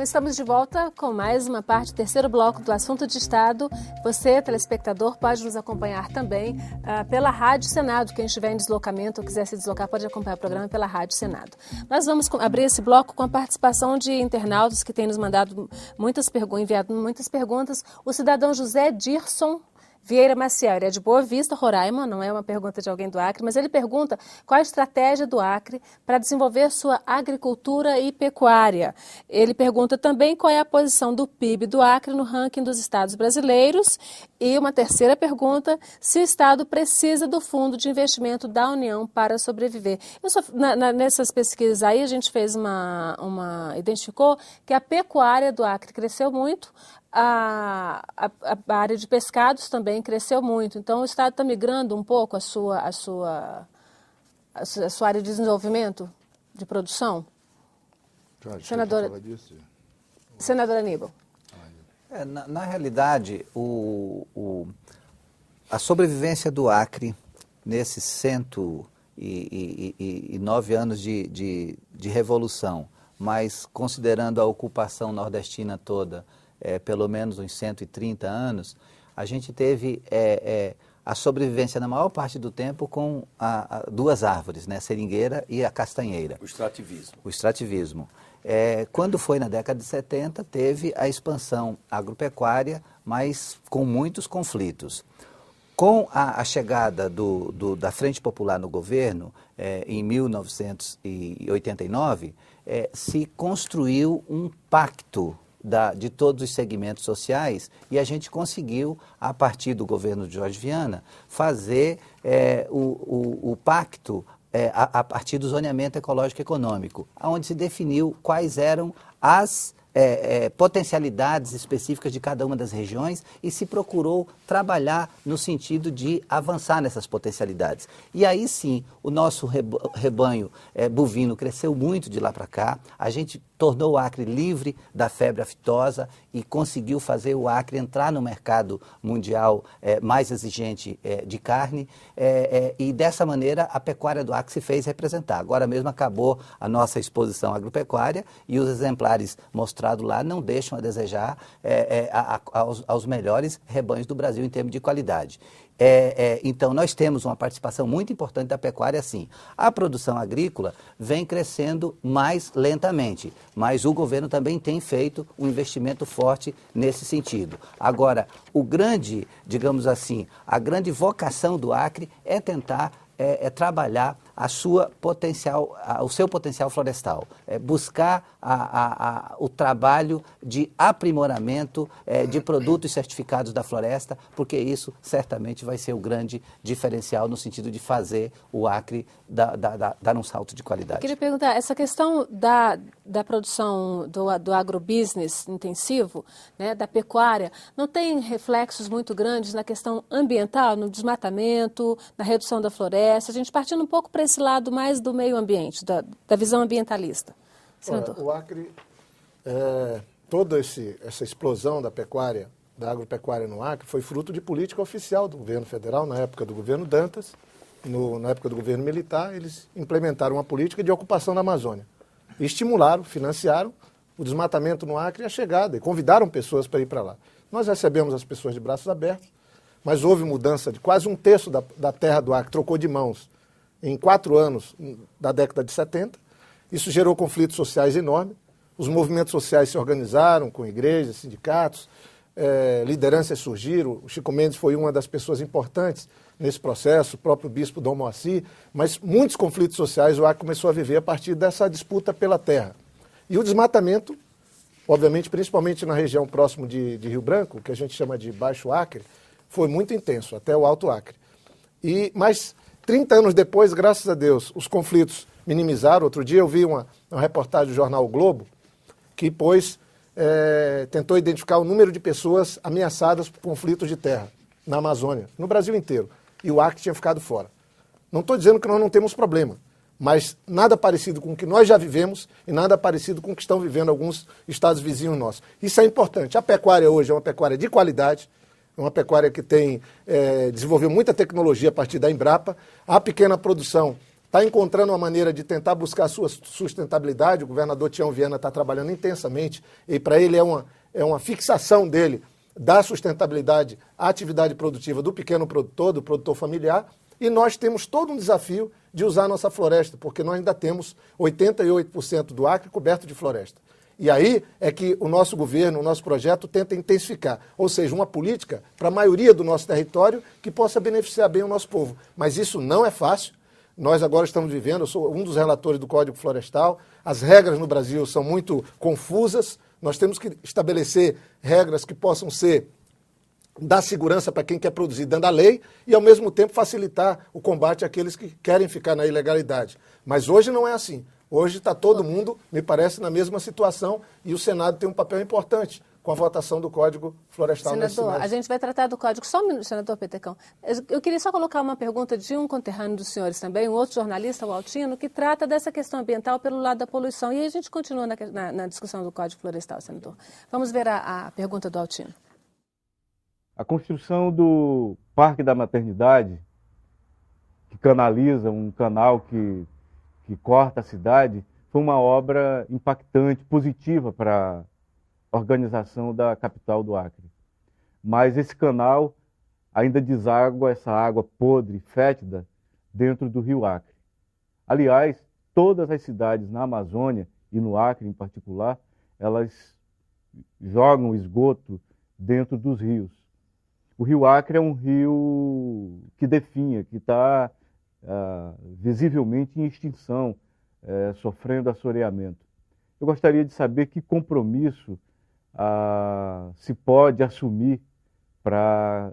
Estamos de volta com mais uma parte, terceiro bloco do Assunto de Estado. Você, telespectador, pode nos acompanhar também pela Rádio Senado. Quem estiver em deslocamento ou quiser se deslocar pode acompanhar o programa pela Rádio Senado. Nós vamos abrir esse bloco com a participação de internautas que têm nos mandado enviado muitas perguntas. O cidadão José Dirson Vieira Maciel, ele é de Boa Vista, Roraima, não é uma pergunta de alguém do Acre, mas ele pergunta qual a estratégia do Acre para desenvolver sua agricultura e pecuária. Ele pergunta também qual é a posição do PIB do Acre no ranking dos estados brasileiros. E uma terceira pergunta, se o estado precisa do fundo de investimento da União para sobreviver. Nessas pesquisas aí, a gente fez identificou que a pecuária do Acre cresceu muito, a área de pescados também cresceu muito. Então, o estado está migrando um pouco a sua área de desenvolvimento, de produção? Jorge, Senadora Aníbal. Na realidade, a sobrevivência do Acre nesses 109 anos de revolução, mas considerando a ocupação nordestina toda, pelo menos uns 130 anos, a gente teve a sobrevivência na maior parte do tempo com duas árvores, né, a seringueira e a castanheira. O extrativismo. O extrativismo. Quando foi na década de 70, teve a expansão agropecuária, mas com muitos conflitos. Com a chegada da Frente Popular no governo, em 1989, se construiu um pacto de todos os segmentos sociais e a gente conseguiu, a partir do governo de Jorge Viana, fazer o pacto a partir do zoneamento ecológico e econômico, onde se definiu quais eram as potencialidades específicas de cada uma das regiões e se procurou trabalhar no sentido de avançar nessas potencialidades. E aí sim, o nosso rebanho bovino cresceu muito de lá para cá, a gente tornou o Acre livre da febre aftosa e conseguiu fazer o Acre entrar no mercado mundial mais exigente de carne e dessa maneira a pecuária do Acre se fez representar. Agora mesmo acabou a nossa exposição agropecuária e os exemplares mostrados lá não deixam a desejar aos melhores rebanhos do Brasil em termos de qualidade. Então, nós temos uma participação muito importante da pecuária, sim. A produção agrícola vem crescendo mais lentamente, mas o governo também tem feito um investimento forte nesse sentido. Agora, digamos assim, a grande vocação do Acre é tentar trabalhar o seu potencial florestal, buscar o trabalho de aprimoramento de produtos certificados da floresta, porque isso certamente vai ser o grande diferencial no sentido de fazer o Acre dar um salto de qualidade. Eu queria perguntar, essa questão da produção do agrobusiness intensivo, né, da pecuária, não tem reflexos muito grandes na questão ambiental, no desmatamento, na redução da floresta? A gente partindo um pouco para esse lado mais do meio ambiente, da visão ambientalista. Senador. O Acre, toda essa explosão da pecuária, da agropecuária no Acre, foi fruto de política oficial do governo federal, na época do governo Dantas, na época do governo militar, eles implementaram uma política de ocupação da Amazônia. E estimularam, financiaram o desmatamento no Acre e a chegada, e convidaram pessoas para ir para lá. Nós recebemos as pessoas de braços abertos, mas houve mudança de quase um terço da terra do Acre, trocou de mãos em 4 anos da década de 70. Isso gerou conflitos sociais enormes. Os movimentos sociais se organizaram com igrejas, sindicatos, lideranças surgiram. O Chico Mendes foi uma das pessoas importantes nesse processo, o próprio bispo Dom Moacir, mas muitos conflitos sociais o Acre começou a viver a partir dessa disputa pela terra. E o desmatamento, obviamente, principalmente na região próximo de Rio Branco, que a gente chama de Baixo Acre, foi muito intenso, até o Alto Acre. Mas 30 anos depois, graças a Deus, os conflitos minimizaram. Outro dia eu vi uma reportagem do jornal o Globo, que tentou identificar o número de pessoas ameaçadas por conflitos de terra na Amazônia, no Brasil inteiro. E o Acre tinha ficado fora. Não estou dizendo que nós não temos problema, mas nada parecido com o que nós já vivemos e nada parecido com o que estão vivendo alguns estados vizinhos nossos. Isso é importante. A pecuária hoje é uma pecuária de qualidade, é uma pecuária que desenvolveu muita tecnologia a partir da Embrapa. A pequena produção está encontrando uma maneira de tentar buscar a sua sustentabilidade. O governador Tião Viana está trabalhando intensamente e para ele é uma fixação dele da sustentabilidade à atividade produtiva do pequeno produtor, do produtor familiar. E nós temos todo um desafio de usar a nossa floresta, porque nós ainda temos 88% do Acre coberto de floresta. E aí é que o nosso governo, o nosso projeto tenta intensificar, ou seja, uma política para a maioria do nosso território que possa beneficiar bem o nosso povo. Mas isso não é fácil. Nós agora estamos vivendo, eu sou um dos relatores do Código Florestal, as regras no Brasil são muito confusas, nós temos que estabelecer regras que possam ser dar segurança para quem quer produzir dentro da lei e, ao mesmo tempo, facilitar o combate àqueles que querem ficar na ilegalidade. Mas hoje não é assim. Hoje está todo mundo, me parece, na mesma situação e o Senado tem um papel importante com a votação do Código Florestal. Senador, a gente vai tratar do Código. Só um minuto, senador Petecão. Eu queria só colocar uma pergunta de um conterrâneo dos senhores também, um outro jornalista, o Altino, que trata dessa questão ambiental pelo lado da poluição. E aí a gente continua na discussão do Código Florestal, senador. Vamos ver a pergunta do Altino. A construção do Parque da Maternidade, que canaliza um canal que corta a cidade, foi uma obra impactante, positiva para a organização da capital do Acre. Mas esse canal ainda deságua essa água podre, fétida, dentro do rio Acre. Aliás, todas as cidades na Amazônia, e no Acre em particular, elas jogam esgoto dentro dos rios. O rio Acre é um rio que definha, que está visivelmente em extinção, sofrendo assoreamento. Eu gostaria de saber que compromisso se pode assumir para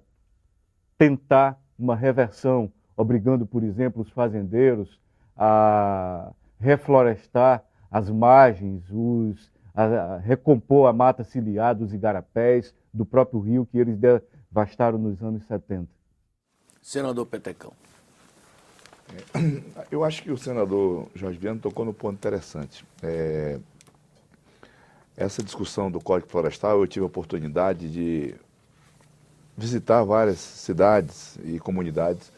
tentar uma reversão, obrigando, por exemplo, os fazendeiros a reflorestar as margens, a recompor a mata ciliar dos igarapés, do próprio rio que eles devastaram nos anos 70. Senador Petecão. Eu acho que o senador Jorge Viana tocou num ponto interessante. Essa discussão do Código Florestal, eu tive a oportunidade de visitar várias cidades e comunidades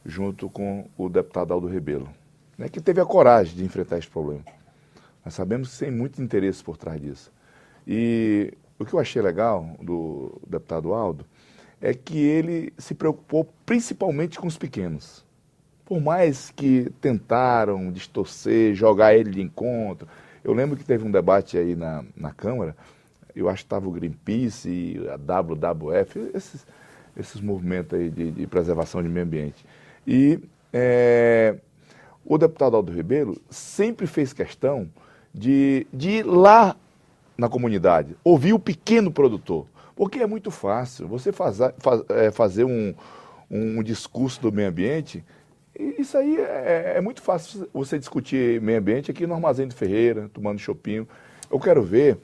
junto com o deputado Aldo Rebelo, né, que teve a coragem de enfrentar esse problema. Nós sabemos que tem muito interesse por trás disso. E o que eu achei legal do deputado Aldo é que ele se preocupou principalmente com os pequenos. Por mais que tentaram distorcer, jogar ele de encontro. Eu lembro que teve um debate aí na Câmara, eu acho que estava o Greenpeace e a WWF, esses movimentos aí de preservação de meio ambiente. E o deputado Aldo Rebelo sempre fez questão de ir lá na comunidade, ouvir o pequeno produtor. Porque é muito fácil você fazer um discurso do meio ambiente. Isso aí é muito fácil você discutir meio ambiente aqui no Armazém do Ferreira, tomando chopinho. Eu quero ver,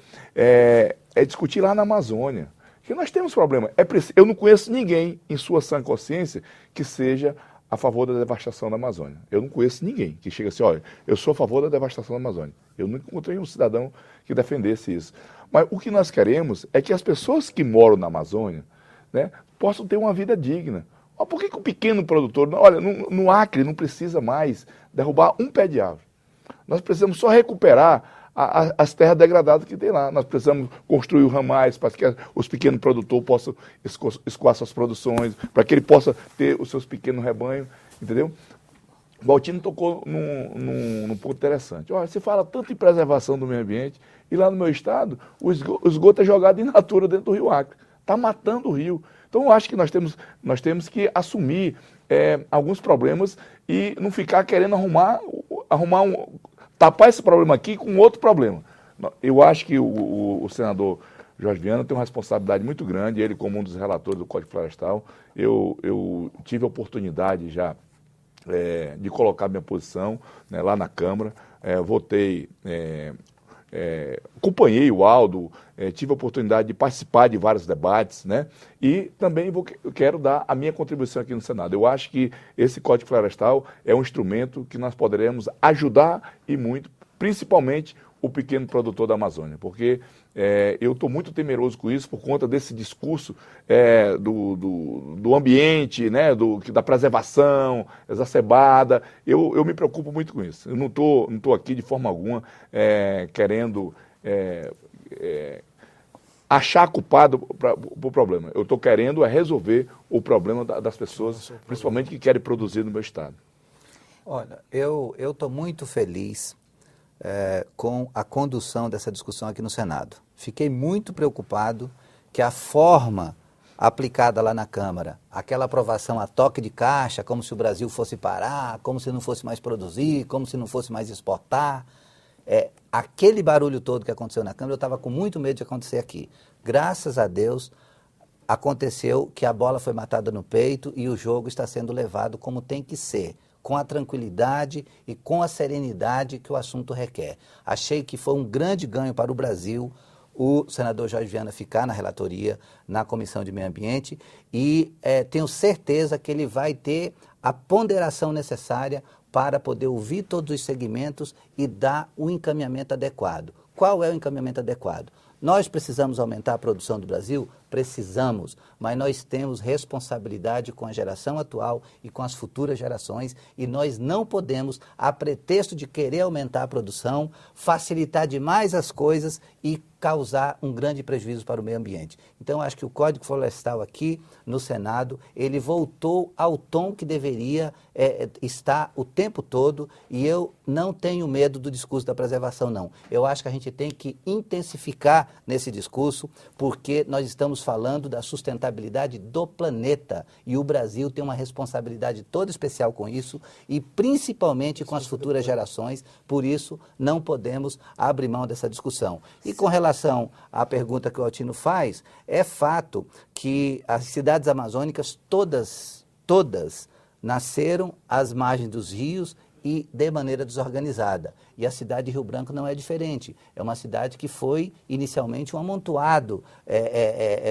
discutir lá na Amazônia. Porque nós temos problema. Eu não conheço ninguém em sua sã consciência que seja a favor da devastação da Amazônia. Eu não conheço ninguém que chega assim, olha, eu sou a favor da devastação da Amazônia. Eu não encontrei um cidadão que defendesse isso. Mas o que nós queremos é que as pessoas que moram na Amazônia, né, possam ter uma vida digna. Por que o pequeno produtor... Olha, no Acre não precisa mais derrubar um pé de árvore. Nós precisamos só recuperar as terras degradadas que tem lá. Nós precisamos construir ramais para que os pequenos produtores possam escoar suas produções, para que ele possa ter os seus pequenos rebanhos, entendeu? O Baltino tocou num ponto interessante. Olha, se fala tanto em preservação do meio ambiente, e lá no meu estado, o esgoto é jogado in natura dentro do rio Acre. Está matando o rio. Então, eu acho que nós temos que assumir alguns problemas e não ficar querendo tapar esse problema aqui com outro problema. Eu acho que o senador Jorge Viana tem uma responsabilidade muito grande, ele como um dos relatores do Código Florestal. Eu tive a oportunidade já de colocar minha posição, né, lá na Câmara, votei... acompanhei o Aldo, tive a oportunidade de participar de vários debates, né? E também quero dar a minha contribuição aqui no Senado. Eu acho que esse Código Florestal é um instrumento que nós poderemos ajudar e muito, principalmente o pequeno produtor da Amazônia, porque eu estou muito temeroso com isso por conta desse discurso do ambiente, né, da preservação exacerbada. Eu me preocupo muito com isso. Eu não tô aqui de forma alguma querendo achar culpado para o problema. Eu estou querendo resolver o problema das pessoas, principalmente que querem produzir no meu estado. Olha, eu estou muito feliz com a condução dessa discussão aqui no Senado. Fiquei muito preocupado que a forma aplicada lá na Câmara, aquela aprovação a toque de caixa, como se o Brasil fosse parar, como se não fosse mais produzir, como se não fosse mais exportar, aquele barulho todo que aconteceu na Câmara, eu estava com muito medo de acontecer aqui. Graças a Deus, aconteceu que a bola foi matada no peito e o jogo está sendo levado como tem que ser, com a tranquilidade e com a serenidade que o assunto requer. Achei que foi um grande ganho para o Brasil o senador Jorge Viana ficar na relatoria, na Comissão de Meio Ambiente, e tenho certeza que ele vai ter a ponderação necessária para poder ouvir todos os segmentos e dar o encaminhamento adequado. Qual é o encaminhamento adequado? Nós precisamos aumentar a produção do Brasil? Precisamos, mas nós temos responsabilidade com a geração atual e com as futuras gerações e nós não podemos, a pretexto de querer aumentar a produção, facilitar demais as coisas e causar um grande prejuízo para o meio ambiente. Então, acho que o Código Florestal aqui no Senado, ele voltou ao tom que deveria estar o tempo todo e eu não tenho medo do discurso da preservação, não. Eu acho que a gente tem que intensificar nesse discurso, porque nós estamos falando da sustentabilidade do planeta e o Brasil tem uma responsabilidade toda especial com isso e principalmente com as futuras gerações, por isso não podemos abrir mão dessa discussão. E com relação à pergunta que o Altino faz, é fato que as cidades amazônicas todas nasceram às margens dos rios e de maneira desorganizada. E a cidade de Rio Branco não é diferente. É uma cidade que foi inicialmente um amontoado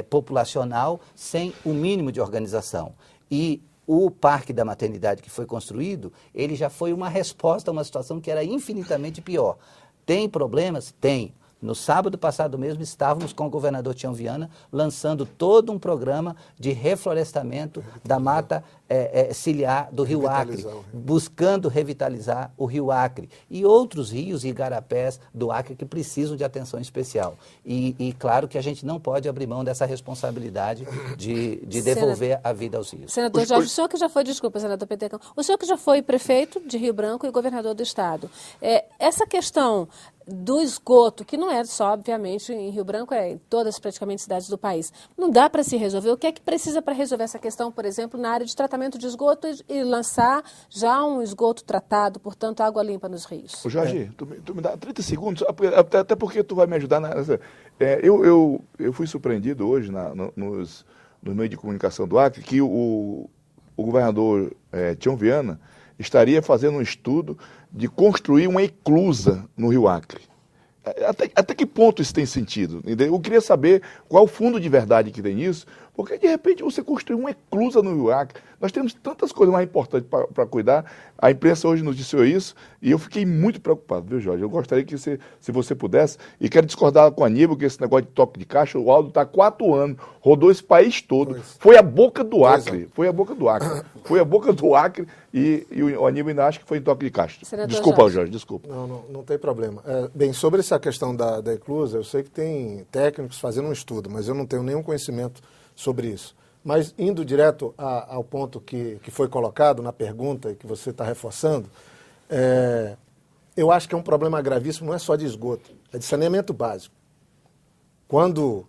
populacional sem o mínimo de organização. E o Parque da Maternidade que foi construído, ele já foi uma resposta a uma situação que era infinitamente pior. Tem problemas? Tem. No sábado passado mesmo, estávamos com o governador Tião Viana lançando todo um programa de reflorestamento da mata ciliar do Rio Acre, buscando revitalizar o Rio Acre e outros rios e igarapés do Acre que precisam de atenção especial. E claro que a gente não pode abrir mão dessa responsabilidade de devolver a vida aos rios. Senador Jorge, o senhor que já foi, desculpa, senador Petecão, o senhor que já foi prefeito de Rio Branco e governador do estado, essa questão do esgoto, que não é só, obviamente, em Rio Branco, é em todas praticamente cidades do país. Não dá para se resolver. O que é que precisa para resolver essa questão, por exemplo, na área de tratamento de esgoto e lançar já um esgoto tratado, portanto, água limpa nos rios? Ô Jorge, tu me dá 30 segundos, até porque tu vai me ajudar nessa. Eu fui surpreendido hoje nos meios de comunicação do Acre que o governador Tião Viana estaria fazendo um estudo de construir uma eclusa no Rio Acre. Até que ponto isso tem sentido? Eu queria saber qual é o fundo de verdade que tem nisso, porque de repente você construir uma eclusa no Rio Acre, nós temos tantas coisas mais importantes para cuidar, a imprensa hoje nos disse isso, e eu fiquei muito preocupado, viu, Jorge? Eu gostaria que se você pudesse, e quero discordar com a Aníbal, que esse negócio de toque de caixa, o Aldo está há 4 anos, rodou esse país todo, foi a boca do Acre, e o Aníbal ainda acha que foi em toque de caixa. Desculpa, Jorge, desculpa. Não tem problema. Bem, sobre essa questão da eclusa, eu sei que tem técnicos fazendo um estudo, mas eu não tenho nenhum conhecimento sobre isso. Mas indo direto ao ponto que foi colocado na pergunta e que você está reforçando, eu acho que é um problema gravíssimo, não é só de esgoto, é de saneamento básico. Quando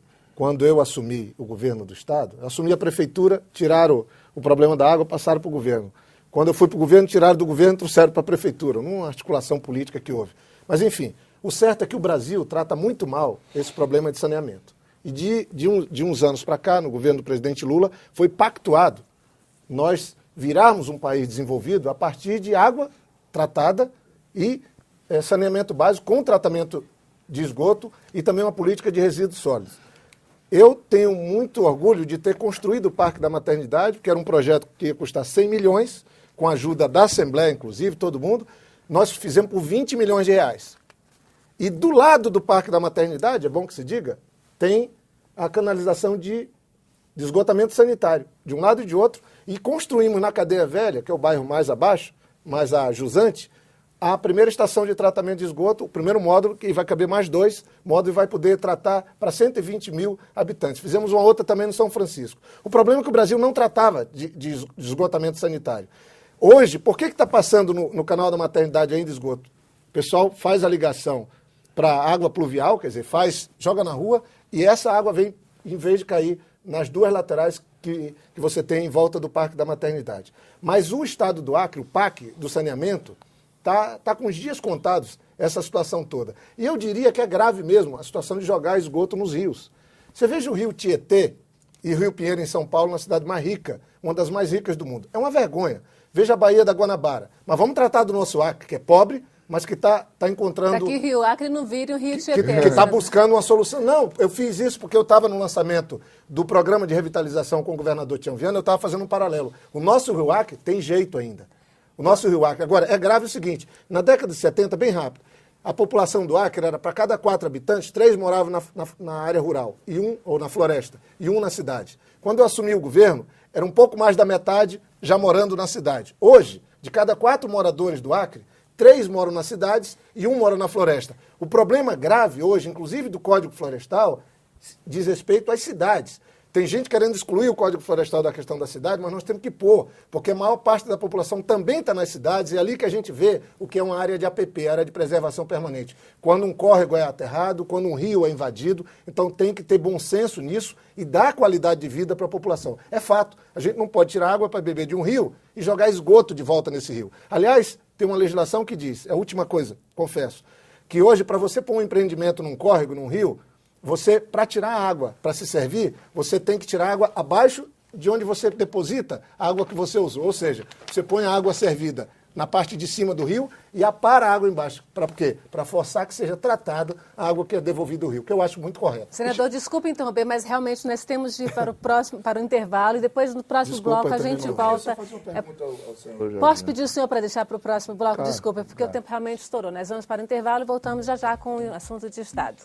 eu assumi o governo do estado, assumi a prefeitura, tiraram o problema da água, passaram para o governo. Quando eu fui para o governo, tiraram do governo, trouxeram para a prefeitura, numa articulação política que houve. Mas enfim, o certo é que o Brasil trata muito mal esse problema de saneamento. E de uns anos para cá, no governo do presidente Lula, foi pactuado nós virarmos um país desenvolvido a partir de água tratada e saneamento básico com tratamento de esgoto e também uma política de resíduos sólidos. Eu tenho muito orgulho de ter construído o Parque da Maternidade, que era um projeto que ia custar 100 milhões, com a ajuda da Assembleia, inclusive, todo mundo. Nós fizemos por 20 milhões de reais. E do lado do Parque da Maternidade, é bom que se diga, tem a canalização de esgotamento sanitário, de um lado e de outro, e construímos na Cadeia Velha, que é o bairro mais abaixo, mais a jusante, a primeira estação de tratamento de esgoto, o primeiro módulo, que vai caber mais 2 módulos e vai poder tratar para 120 mil habitantes. Fizemos uma outra também no São Francisco. O problema é que o Brasil não tratava de esgotamento sanitário. Hoje, por que está passando no canal da Maternidade ainda esgoto? O pessoal faz a ligação para água pluvial, quer dizer, joga na rua, e essa água vem, em vez de cair nas 2 laterais que você tem em volta do Parque da Maternidade. Mas o Estado do Acre, o PAC do saneamento, está com os dias contados, essa situação toda. E eu diria que é grave mesmo a situação de jogar esgoto nos rios. Você veja o rio Tietê e o rio Pinheiro em São Paulo, uma cidade mais rica, uma das mais ricas do mundo. É uma vergonha. Veja a Baía da Guanabara. Mas vamos tratar do nosso Acre, que é pobre, mas que está encontrando... Para que o Rio Acre não vire o Rio Tietê. Que está buscando uma solução. Não, eu fiz isso porque eu estava no lançamento do programa de revitalização com o governador Tião Viana, eu estava fazendo um paralelo. O nosso Rio Acre tem jeito ainda. O nosso Rio Acre. Agora, é grave o seguinte, na década de 70, bem rápido, a população do Acre era, para cada 4 habitantes, 3 moravam na área rural, ou na floresta, e 1 na cidade. Quando eu assumi o governo, era um pouco mais da metade já morando na cidade. Hoje, de cada 4 moradores do Acre, 3 moram nas cidades e 1 mora na floresta. O problema grave hoje, inclusive do Código Florestal, diz respeito às cidades. Tem gente querendo excluir o Código Florestal da questão da cidade, mas nós temos que pôr, porque a maior parte da população também está nas cidades, e é ali que a gente vê o que é uma área de APP, área de preservação permanente. Quando um córrego é aterrado, quando um rio é invadido, então tem que ter bom senso nisso e dar qualidade de vida para a população. É fato, a gente não pode tirar água para beber de um rio e jogar esgoto de volta nesse rio. Aliás, tem uma legislação que diz, é a última coisa, confesso, que hoje para você pôr um empreendimento num córrego, num rio, você, para tirar a água, para se servir, você tem que tirar a água abaixo de onde você deposita a água que você usou. Ou seja, você põe a água servida na parte de cima do rio e apara a água embaixo. Para quê? Para forçar que seja tratada a água que é devolvida ao rio, que eu acho muito correto. Senador, desculpa interromper, mas realmente nós temos de ir para o intervalo e depois no próximo bloco a gente volta. Posso pedir o senhor para deixar para o próximo bloco? Claro, desculpa, porque o tempo realmente estourou. Nós vamos para o intervalo e voltamos já com o assunto de Estado.